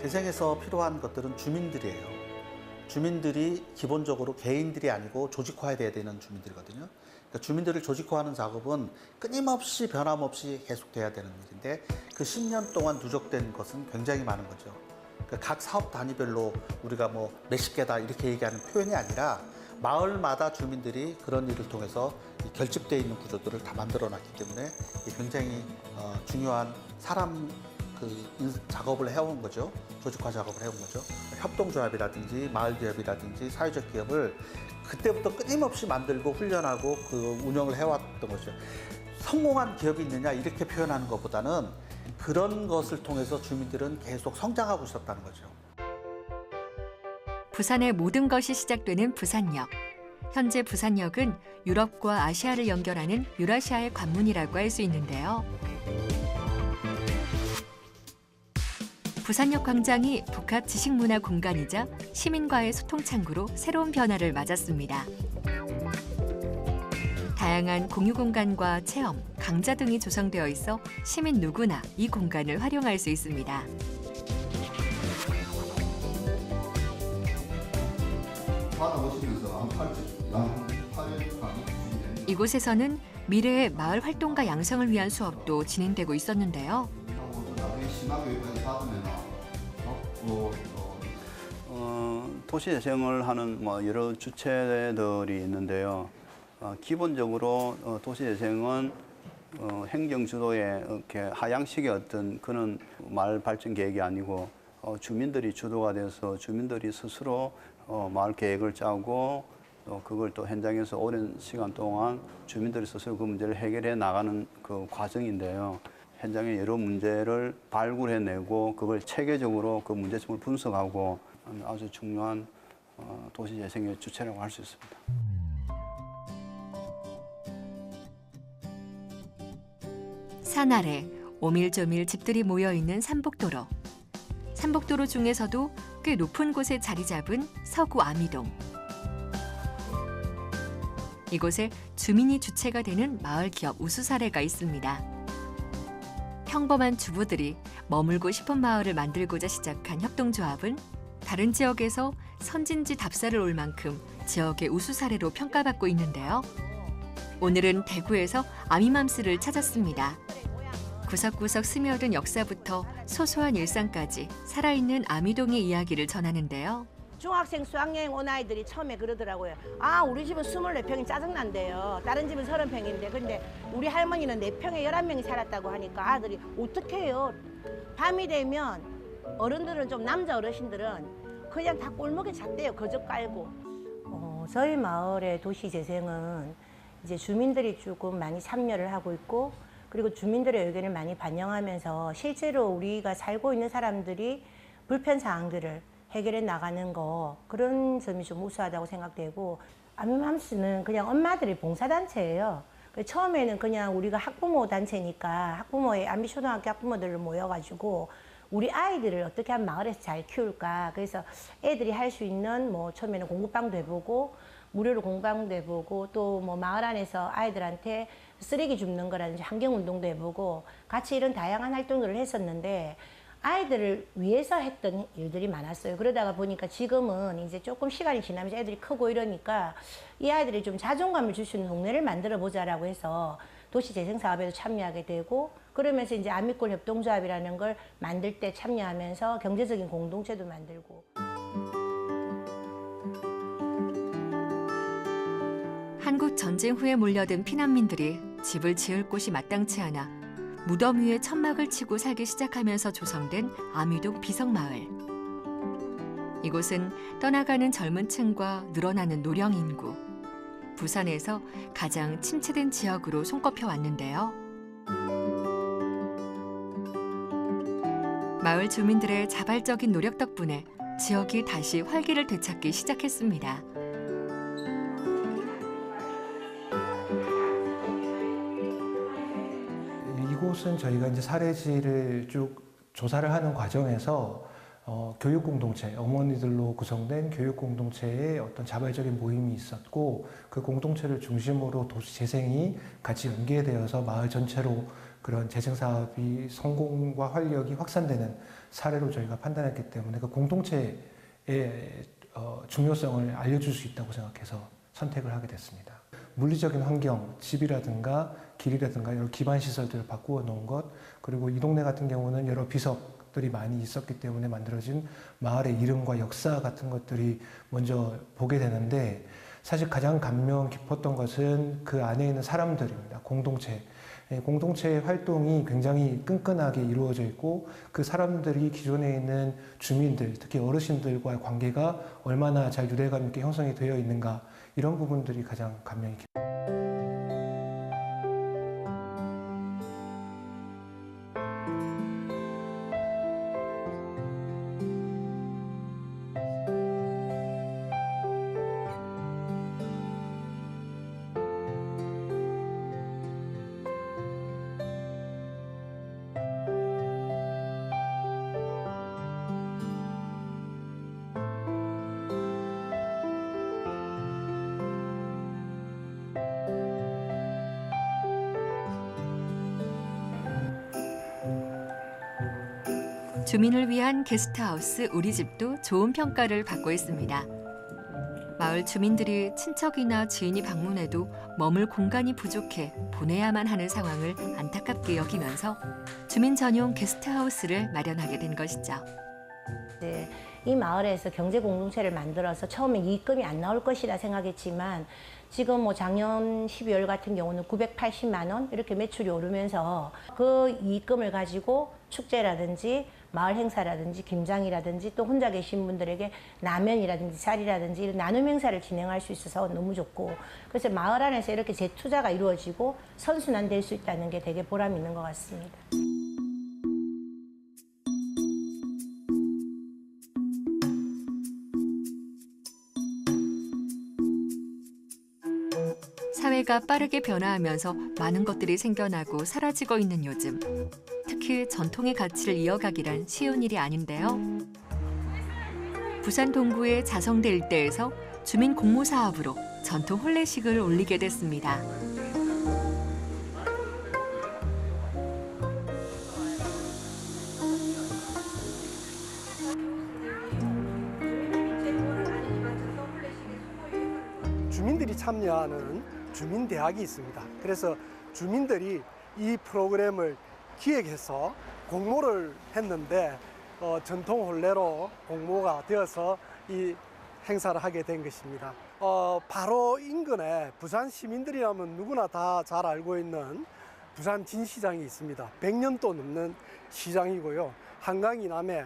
재생에서 필요한 것들은 주민들이에요. 주민들이 기본적으로 개인들이 아니고 조직화해야 되는 주민들이거든요. 그러니까 주민들을 조직화하는 작업은 끊임없이 변함없이 계속돼야 되는 일인데 그 10년 동안 누적된 것은 굉장히 많은 거죠. 그러니까 각 사업 단위별로 우리가 뭐 몇십 개다 이렇게 얘기하는 표현이 아니라 마을마다 주민들이 그런 일을 통해서 결집되어 있는 구조들을 다 만들어놨기 때문에 굉장히 중요한 사람 작업을 해온 거죠. 조직화 작업을 해온 거죠. 협동조합이라든지 마을기업이라든지 사회적 기업을 그때부터 끊임없이 만들고 훈련하고 그 운영을 해왔던 거죠. 성공한 기업이 있느냐 이렇게 표현하는 것보다는 그런 것을 통해서 주민들은 계속 성장하고 있었다는 거죠. 부산의 모든 것이 시작되는 부산역. 현재 부산역은 유럽과 아시아를 연결하는 유라시아의 관문이라고 할 수 있는데요. 부산역 광장이 북합 지식문화 공간이자 시민과의 소통 창구로 새로운 변화를 맞았습니다. 다양한 공유 공간과 체험, 강좌 등이 조성되어 있어 시민 누구나 이 공간을 활용할 수 있습니다. 이곳에서는 미래의 마을 활동가 양성을 위한 수업도 진행되고 있었는데요. 도시재생을 하는 여러 주체들이 있는데요. 기본적으로 도시재생은 행정 주도의 이렇게 하향식의 어떤 그런 마을 발전 계획이 아니고 주민들이 주도가 돼서 주민들이 스스로 마을 계획을 짜고 또 그걸 또 현장에서 오랜 시간 동안 주민들이 스스로 그 문제를 해결해 나가는 그 과정인데요. 현장의 여러 문제를 발굴해내고 그걸 체계적으로 그 문제점을 분석하고 아주 중요한 도시재생의 주체라고 할 수 있습니다. 산 아래 오밀조밀 집들이 모여있는 삼복도로. 삼복도로 중에서도 꽤 높은 곳에 자리 잡은 서구 아미동. 이곳에 주민이 주체가 되는 마을 기업 우수 사례가 있습니다. 평범한 주부들이 머물고 싶은 마을을 만들고자 시작한 협동조합은 다른 지역에서 선진지 답사를 올 만큼 지역의 우수 사례로 평가받고 있는데요. 오늘은 대구에서 아미맘스를 찾았습니다. 구석구석 스며든 역사부터 소소한 일상까지 살아있는 아미동의 이야기를 전하는데요. 중학생 수학여행 온 아이들이 처음에 그러더라고요. 아, 우리 집은 24평이 짜증난대요. 다른 집은 30평인데 근데 우리 할머니는 4평에 11명이 살았다고 하니까 아들이 어떻게 해요? 밤이 되면 어른들은 좀 남자 어르신들은 그냥 다 골목에 잤대요. 거적 깔고. 저희 마을의 도시재생은 이제 주민들이 조금 많이 참여를 하고 있고 그리고 주민들의 의견을 많이 반영하면서 실제로 우리가 살고 있는 사람들이 불편사항들을 해결해 나가는 거 그런 점이 좀 우수하다고 생각되고 아미맘스는 그냥 엄마들의 봉사단체예요. 처음에는 그냥 우리가 학부모 단체니까 학부모의 암비초등학교 학부모들을 모여가지고 우리 아이들을 어떻게 하면 마을에서 잘 키울까 그래서 애들이 할 수 있는 뭐 처음에는 공부방도 해보고 무료로 공부방도 해보고 또 뭐 마을 안에서 아이들한테 쓰레기 줍는 거라든지 환경운동도 해보고 같이 이런 다양한 활동들을 했었는데 아이들을 위해서 했던 일들이 많았어요. 그러다가 보니까 지금은 이제 조금 시간이 지나면서 애들이 크고 이러니까 이 아이들이 좀 자존감을 줄 수 있는 동네를 만들어 보자라고 해서 도시재생 사업에도 참여하게 되고 그러면서 이제 아미골 협동조합이라는 걸 만들 때 참여하면서 경제적인 공동체도 만들고. 한국 전쟁 후에 몰려든 피난민들이 집을 지을 곳이 마땅치 않아 무덤 위에 천막을 치고 살기 시작하면서 조성된 아미동 비석마을. 이곳은 떠나가는 젊은 층과 늘어나는 노령 인구, 부산에서 가장 침체된 지역으로 손꼽혀 왔는데요. 마을 주민들의 자발적인 노력 덕분에 지역이 다시 활기를 되찾기 시작했습니다. 이곳은 저희가 이제 사례지를 쭉 조사를 하는 과정에서 교육 공동체, 어머니들로 구성된 교육 공동체의 어떤 자발적인 모임이 있었고 그 공동체를 중심으로 도시 재생이 같이 연계되어서 마을 전체로 그런 재생 사업이 성공과 활력이 확산되는 사례로 저희가 판단했기 때문에 그 공동체의 중요성을 알려줄 수 있다고 생각해서 선택을 하게 됐습니다. 물리적인 환경, 집이라든가 길이라든가 여러 기반 시설들을 바꾸어 놓은 것, 그리고 이 동네 같은 경우는 여러 비석들이 많이 있었기 때문에 만들어진 마을의 이름과 역사 같은 것들이 먼저 보게 되는데, 사실 가장 감명 깊었던 것은 그 안에 있는 사람들입니다. 공동체의 활동이 굉장히 끈끈하게 이루어져 있고 그 사람들이 기존에 있는 주민들, 특히 어르신들과의 관계가 얼마나 잘 유대감 있게 형성이 되어 있는가, 이런 부분들이 가장 감명이 깊습니다. 주민을 위한 게스트하우스 우리집도 좋은 평가를 받고 있습니다. 마을 주민들이 친척이나 지인이 방문해도 머물 공간이 부족해 보내야만 하는 상황을 안타깝게 여기면서 주민 전용 게스트하우스를 마련하게 된 것이죠. 네, 이 마을에서 경제 공동체를 만들어서 처음에 이익금이 안 나올 것이라 생각했지만 지금 뭐 작년 12월 같은 경우는 980만 원 이렇게 매출이 오르면서 그 이익금을 가지고 축제라든지 마을 행사라든지 김장이라든지 또 혼자 계신 분들에게 라면이라든지 쌀이라든지 이런 나눔 행사를 진행할 수 있어서 너무 좋고, 그래서 마을 안에서 이렇게 재투자가 이루어지고 선순환될 수 있다는 게 되게 보람 있는 것 같습니다. 사회가 빠르게 변화하면서 많은 것들이 생겨나고 사라지고 있는 요즘. 특히 전통의 가치를 이어가기란 쉬운 일이 아닌데요. 부산 동구의 자성대 일대에서 주민 공모 사업으로 전통 혼례식을 올리게 됐습니다. 주민들이 참여하는 주민대학이 있습니다. 그래서 주민들이 이 프로그램을 기획해서 공모를 했는데 전통 혼례로 공모가 되어서 이 행사를 하게 된 것입니다. 바로 인근에 부산 시민들이라면 누구나 다 잘 알고 있는 부산 진시장이 있습니다. 100년도 넘는 시장이고요. 한강 이남에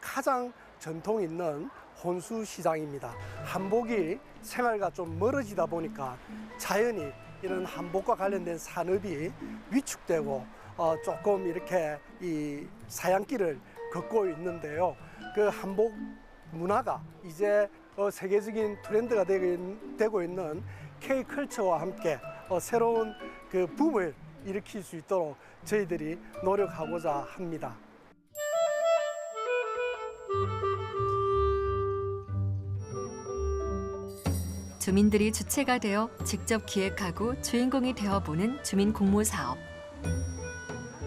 가장 전통 있는 혼수시장입니다. 한복이 생활과 좀 멀어지다 보니까 자연히 이런 한복과 관련된 산업이 위축되고 조금 이렇게 이 사양길을 걷고 있는데요. 그 한복 문화가 이제 세계적인 트렌드가 되고 있는 K컬처와 함께 새로운 그 붐을 일으킬 수 있도록 저희들이 노력하고자 합니다. 주민들이 주체가 되어 직접 기획하고 주인공이 되어보는 주민 공모 사업.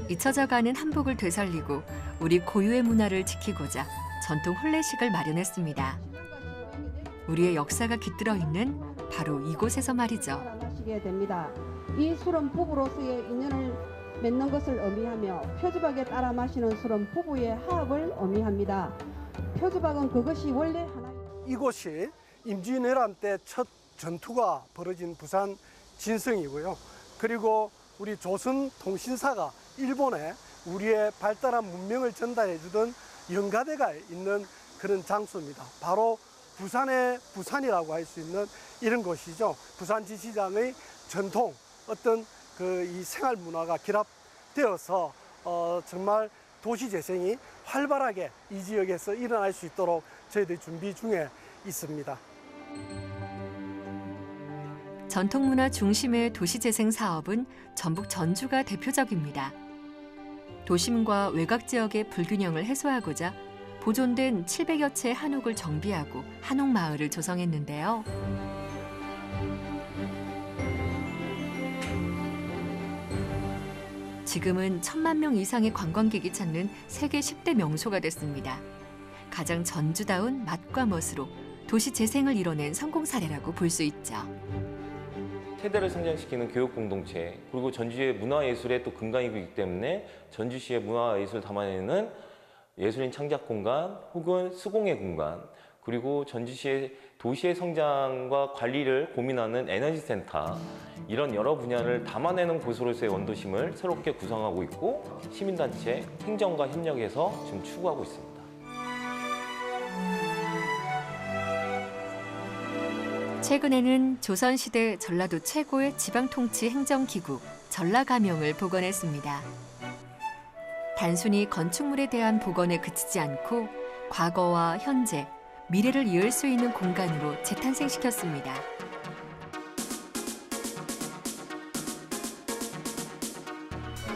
잊혀져가는 한복을 되살리고 우리 고유의 문화를 지키고자 전통 혼례식을 마련했습니다. 우리의 역사가 깃들어 있는 바로 이곳에서 말이죠. 마시게 됩니다. 이 술은 부부로서의 인연을 맺는 것을 의미하며 표주박에 따라 마시는 술은 부부의 화합을 의미합니다. 표주박은 그것이 원래 하나의 이곳이 임진왜란 때 첫 전투가 벌어진 부산 진성이고요. 그리고 우리 조선 통신사가 일본에 우리의 발달한 문명을 전달해 주던 연가대가 있는 그런 장소입니다. 바로 부산의 부산이라고 할 수 있는 이런 곳이죠. 부산지시장의 전통 어떤 이 생활 문화가 결합되어서 정말 도시 재생이 활발하게 이 지역에서 일어날 수 있도록 저희들이 준비 중에 있습니다. 전통문화 중심의 도시재생 사업은 전북 전주가 대표적입니다. 도심과 외곽 지역의 불균형을 해소하고자 보존된 700여 채 한옥을 정비하고 한옥마을을 조성했는데요. 지금은 1000만 명 이상의 관광객이 찾는 세계 10대 명소가 됐습니다. 가장 전주다운 맛과 멋으로 도시 재생을 이뤄낸 성공 사례라고 볼 수 있죠. 세대를 성장시키는 교육 공동체, 그리고 전주의 문화예술의 또 근간이기 때문에 전주시의 문화예술을 담아내는 예술인 창작 공간 혹은 수공예 공간, 그리고 전주시의 도시의 성장과 관리를 고민하는 에너지 센터, 이런 여러 분야를 담아내는 곳으로서의 원도심을 새롭게 구성하고 있고 시민단체, 행정과 협력해서 지금 추구하고 있습니다. 최근에는 조선시대 전라도 최고의 지방통치 행정기구 전라가명을 복원했습니다. 단순히 건축물에 대한 복원에 그치지 않고 과거와 현재, 미래를 이을 수 있는 공간으로 재탄생시켰습니다.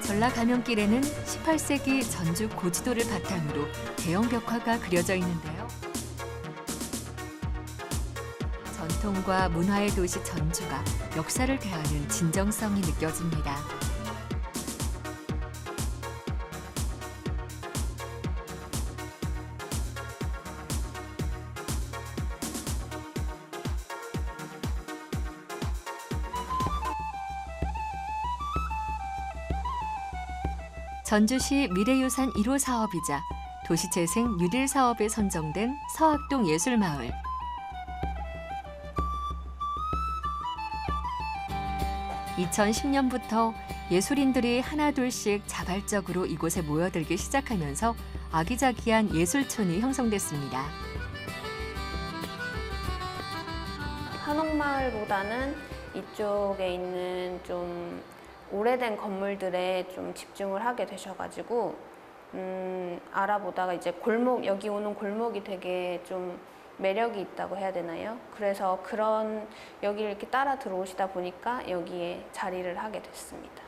전라가명길에는 18세기 전주 고지도를 바탕으로 대형 벽화가 그려져 있는데요. 전통과 문화의 도시 전주가 역사를 대하는 진정성이 느껴집니다. 전주시 미래유산 1호 사업이자 도시재생 뉴딜 사업에 선정된 서학동 예술마을. (2010년부터) 예술인들이 하나둘씩 자발적으로 이곳에 모여들기 시작하면서 아기자기한 예술촌이 형성됐습니다. 한옥마을보다는 이쪽에 있는 좀 오래된 건물들에 좀 집중을 하게 되셔가지고 알아보다가 이제 골목, 여기 오는 골목이 되게 좀 매력이 있다고 해야 되나요? 그래서 그런 여기를 이렇게 따라 들어오시다 보니까 여기에 자리를 하게 됐습니다.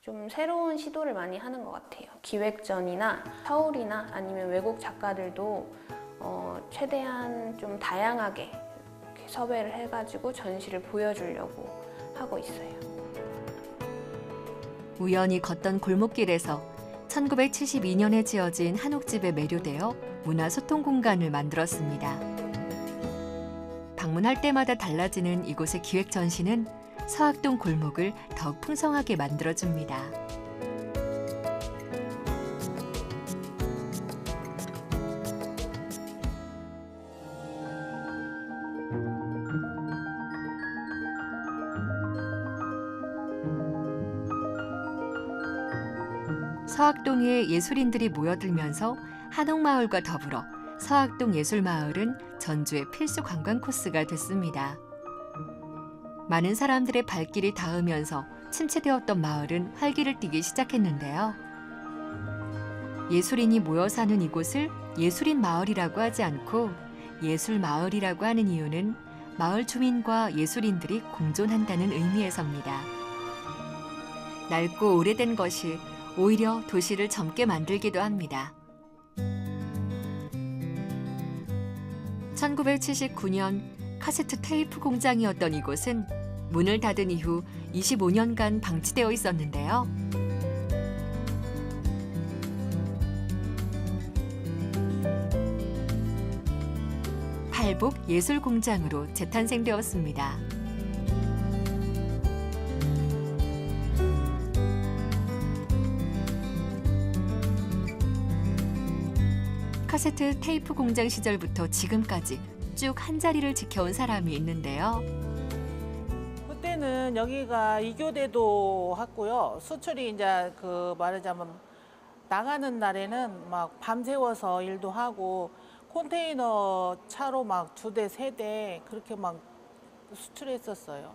좀 새로운 시도를 많이 하는 것 같아요. 기획전이나 서울이나 아니면 외국 작가들도 최대한 좀 다양하게 이렇게 섭외를 해가지고 전시를 보여주려고 하고 있어요. 우연히 걷던 골목길에서 1972년에 지어진 한옥집에 매료되어 문화소통 공간을 만들었습니다. 방문할 때마다 달라지는 이곳의 기획 전시는 서학동 골목을 더욱 풍성하게 만들어줍니다. 서학동에 예술인들이 모여들면서 한옥마을과 더불어 서학동 예술마을은 전주의 필수 관광 코스가 됐습니다. 많은 사람들의 발길이 닿으면서 침체되었던 마을은 활기를 띠기 시작했는데요. 예술인이 모여 사는 이곳을 예술인 마을이라고 하지 않고 예술마을이라고 하는 이유는 마을 주민과 예술인들이 공존한다는 의미에서입니다. 낡고 오래된 것이 오히려 도시를 젊게 만들기도 합니다. 1979년 카세트 테이프 공장이었던 이곳은 문을 닫은 이후 25년간 방치되어 있었는데요. 팔복 예술공장으로 재탄생되었습니다. 카세트 테이프 공장 시절부터 지금까지 쭉 한 자리를 지켜온 사람이 있는데요. 그때는 여기가 이교대도 했고요. 수출이 이제 말하자면 나가는 날에는 막 밤새워서 일도 하고 컨테이너 차로 막 2대, 3대 그렇게 막 수출했었어요.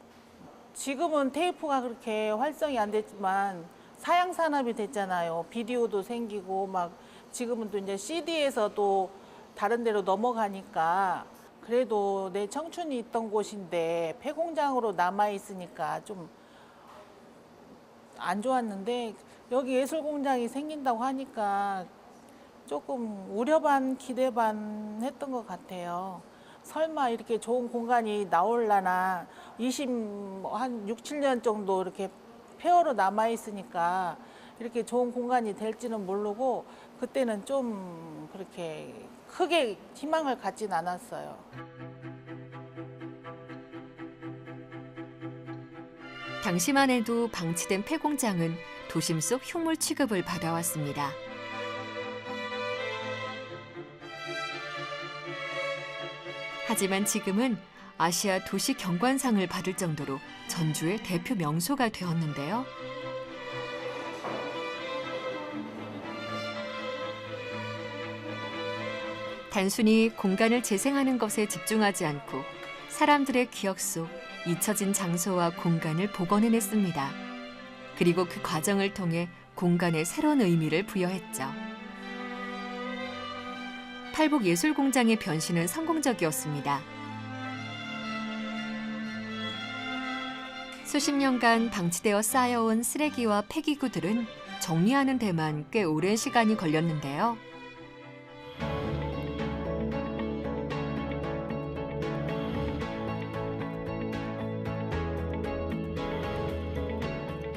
지금은 테이프가 그렇게 활성이 안 됐지만 사양 산업이 됐잖아요. 비디오도 생기고 막 지금은 또 이제 CD에서 또 다른 데로 넘어가니까 그래도 내 청춘이 있던 곳인데 폐공장으로 남아 있으니까 좀 안 좋았는데 여기 예술공장이 생긴다고 하니까 조금 우려 반 기대 반 했던 것 같아요. 설마 이렇게 좋은 공간이 나올라나 한 6, 7년 정도 이렇게 폐허로 남아 있으니까 이렇게 좋은 공간이 될지는 모르고 그때는 좀 그렇게 크게 희망을 갖진 않았어요. 당시만 해도 방치된 폐공장은 도심 속 흉물 취급을 받아왔습니다. 하지만 지금은 아시아 도시 경관상을 받을 정도로 전주의 대표 명소가 되었는데요. 단순히 공간을 재생하는 것에 집중하지 않고 사람들의 기억 속 잊혀진 장소와 공간을 복원해냈습니다. 그리고 그 과정을 통해 공간에 새로운 의미를 부여했죠. 팔복예술공장의 변신은 성공적이었습니다. 수십 년간 방치되어 쌓여온 쓰레기와 폐기구들은 정리하는 데만 꽤 오랜 시간이 걸렸는데요.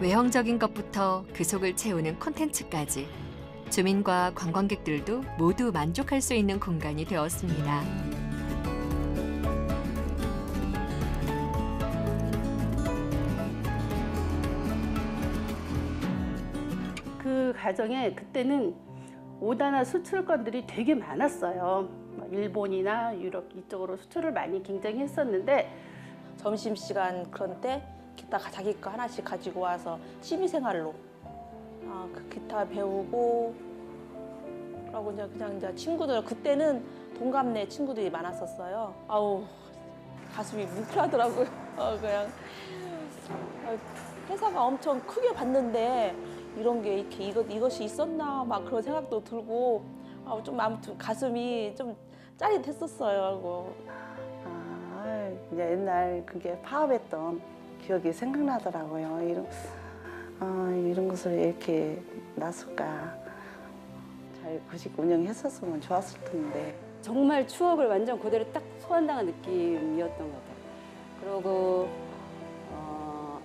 외형적인 것부터 그 속을 채우는 콘텐츠까지 주민과 관광객들도 모두 만족할 수 있는 공간이 되었습니다. 그 과정에 그때는 오다나 수출권들이 되게 많았어요. 일본이나 유럽 이쪽으로 수출을 많이 굉장히 했었는데 점심시간 그런 때 기타 자기 거 하나씩 가지고 와서 취미생활로 그 기타 배우고 그러고 그냥 친구들 그때는 동갑내 친구들이 많았었어요. 아우 가슴이 뭉클하더라고요. 그냥 회사가 엄청 크게 봤는데 이런 게 이렇게 이것이 있었나 막 그런 생각도 들고 좀 아무튼 가슴이 좀 짜릿했었어요. 이제 옛날 그게 파업했던 기억이 생각나더라고요. 이런 것을 이렇게 놨을까. 잘 구식 운영했었으면 좋았을 텐데. 정말 추억을 완전 그대로 딱 소환당한 느낌이었던 것 같아요. 그리고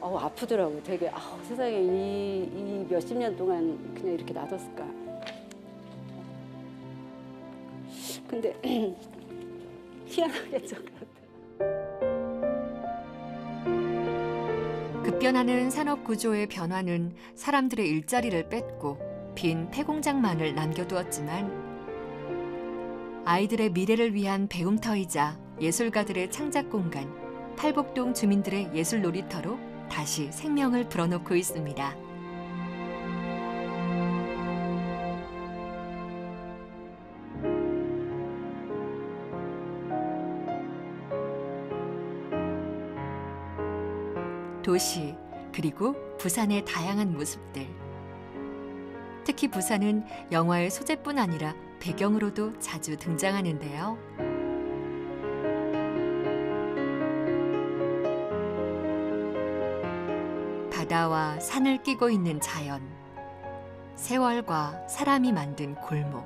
아프더라고요. 되게 세상에 이 몇십 년 동안 그냥 이렇게 놔뒀을까. 근데 희한하겠죠. 급변하는 산업 구조의 변화는 사람들의 일자리를 뺏고 빈 폐공장만을 남겨두었지만 아이들의 미래를 위한 배움터이자 예술가들의 창작 공간, 팔복동 주민들의 예술 놀이터로 다시 생명을 불어넣고 있습니다. 도시, 그리고 부산의 다양한 모습들. 특히 부산은 영화의 소재뿐 아니라 배경으로도 자주 등장하는데요. 바다와 산을 끼고 있는 자연, 세월과 사람이 만든 골목,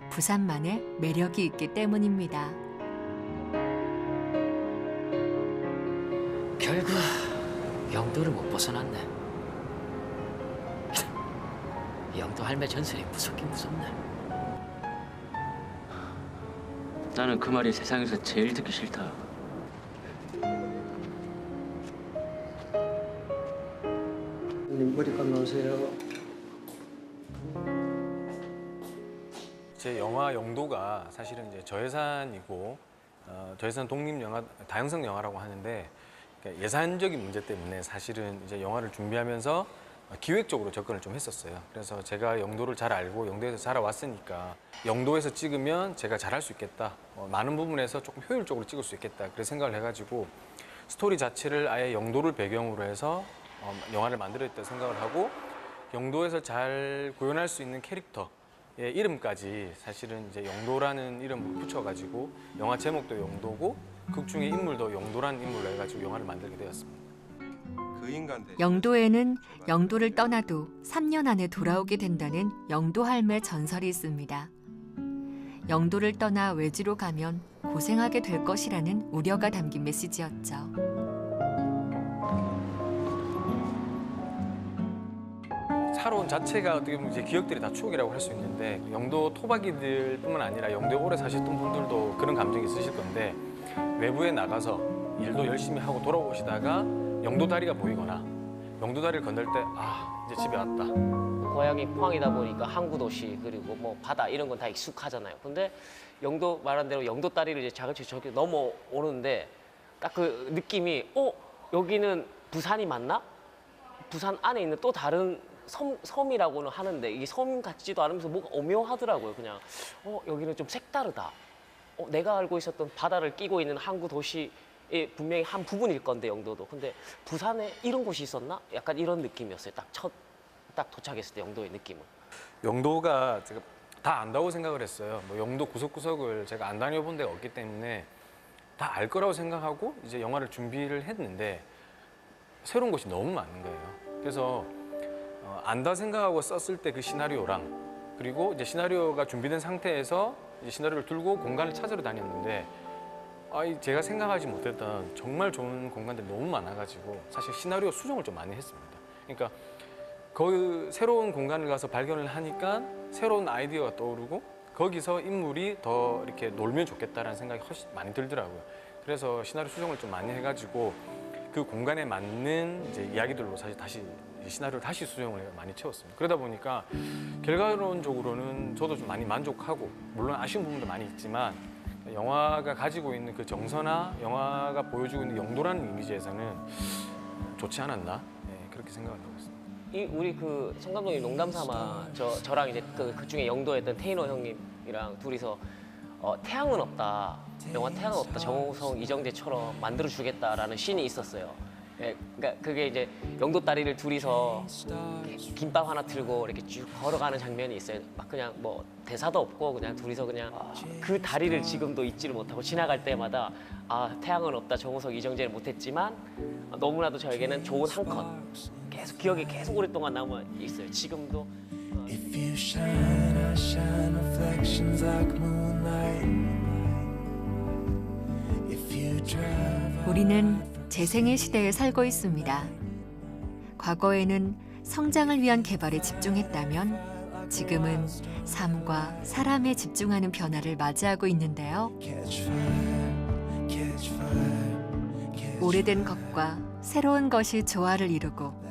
부산만의 매력이 있기 때문입니다. 결국 영도를 못 벗어났네. 영도 할매 전설이 무섭긴 무섭네. 나는 그 말이 세상에서 제일 듣기 싫다. 머리 감아오세요. 제 영화 영도가 사실은 이제 저예산이고 저예산 독립 영화, 다양성 영화라고 하는데 그러니까 예산적인 문제 때문에 사실은 이제 영화를 준비하면서 기획적으로 접근을 좀 했었어요. 그래서 제가 영도를 잘 알고 영도에서 자라왔으니까 영도에서 찍으면 제가 잘할 수 있겠다. 많은 부분에서 조금 효율적으로 찍을 수 있겠다. 그런 생각을 해가지고 스토리 자체를 아예 영도를 배경으로 해서 영화를 만들었다 생각을 하고 영도에서 잘 구현할 수 있는 캐릭터의 이름까지 사실은 이제 영도라는 이름을 붙여가지고 영화 제목도 영도고 극 중의 인물도 영도라는 인물로 해가지고 영화를 만들게 되었습니다. 영도에는 영도를 떠나도 3년 안에 돌아오게 된다는 영도 할매 전설이 있습니다. 영도를 떠나 외지로 가면 고생하게 될 것이라는 우려가 담긴 메시지였죠. 살아온 자체가 어떻게 보면 이제 기억들이 다 추억이라고 할 수 있는데 영도 토박이들뿐만 아니라 영도에 오래 사셨던 분들도 그런 감정이 있으실 건데 외부에 나가서 일도 열심히 하고 돌아오시다가 영도 다리가 보이거나 영도 다리를 건널 때 아 이제 집에 왔다. 고향이 포항이다 보니까 항구 도시 그리고 뭐 바다 이런 건 다 익숙하잖아요. 근데 영도 말한 대로 영도 다리를 이제 자갈치 저기 넘어오는데 딱 그 느낌이 여기는 부산이 맞나? 부산 안에 있는 또 다른 섬이라고는 하는데 이게 섬 같지도 않으면서 뭐가 오묘하더라고요. 그냥 여기는 좀 색다르다. 내가 알고 있었던 바다를 끼고 있는 항구 도시의 분명히 한 부분일 건데 영도도. 근데 부산에 이런 곳이 있었나? 약간 이런 느낌이었어요. 딱 도착했을 때 영도의 느낌은. 영도가 제가 다 안다고 생각을 했어요. 뭐 영도 구석구석을 제가 안 다녀본 데가 없기 때문에 다 알 거라고 생각하고 이제 영화를 준비를 했는데 새로운 곳이 너무 많은 거예요. 그래서 안다 생각하고 썼을 때 그 시나리오랑 그리고 이제 시나리오가 준비된 상태에서 이제 시나리오를 들고 공간을 찾으러 다녔는데 제가 생각하지 못했던 정말 좋은 공간들이 너무 많아가지고 사실 시나리오 수정을 좀 많이 했습니다. 그러니까 그 새로운 공간을 가서 발견을 하니까 새로운 아이디어가 떠오르고 거기서 인물이 더 이렇게 놀면 좋겠다라는 생각이 훨씬 많이 들더라고요. 그래서 시나리오 수정을 좀 많이 해가지고 그 공간에 맞는 이제 이야기들로 사실 다시 시나리오를 다시 수정을 많이 채웠습니다. 그러다 보니까 결과론적으로는 저도 좀 많이 만족하고 물론 아쉬운 부분도 많이 있지만 영화가 가지고 있는 그 정서나 영화가 보여주고 있는 영도라는 이미지에서는 좋지 않았나 그렇게 생각을 하고 있습니다. 우리 그 송 감독님 농담 삼아 저랑 이제 그 중에 영도에 있던 테이너 형님이랑 둘이서 태양은 없다. 영화 태양은 없다. 정우성, 이정재처럼 만들어 주겠다라는 씬이 있었어요. 그러니까 그게 이제 영도 다리를 둘이서 김밥 하나 들고 이렇게 쭉 걸어가는 장면이 있어요. 막 그냥 뭐 대사도 없고 그냥 둘이서 그냥 그 다리를 지금도 잊지를 못하고 지나갈 때마다 태양은 없다. 정우성, 이정재는 못했지만 너무나도 저에게는 좋은 한 컷. 계속 기억에 계속 오랫동안 남아 있어요. 지금도. If you shine, I shine reflections like moonlight. If you drive, 우리는 재생의 시대에 살고 있습니다. 과거에는 성장을 위한 개발에 집중했다면 지금은 삶과 사람에 집중하는 변화를 맞이하고 있는데요. 오래된 것과 새로운 것이 조화를 이루고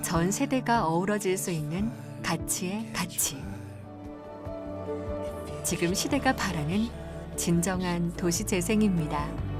전 세대가 어우러질 수 있는 가치의 가치. 지금 시대가 바라는 진정한 도시 재생입니다.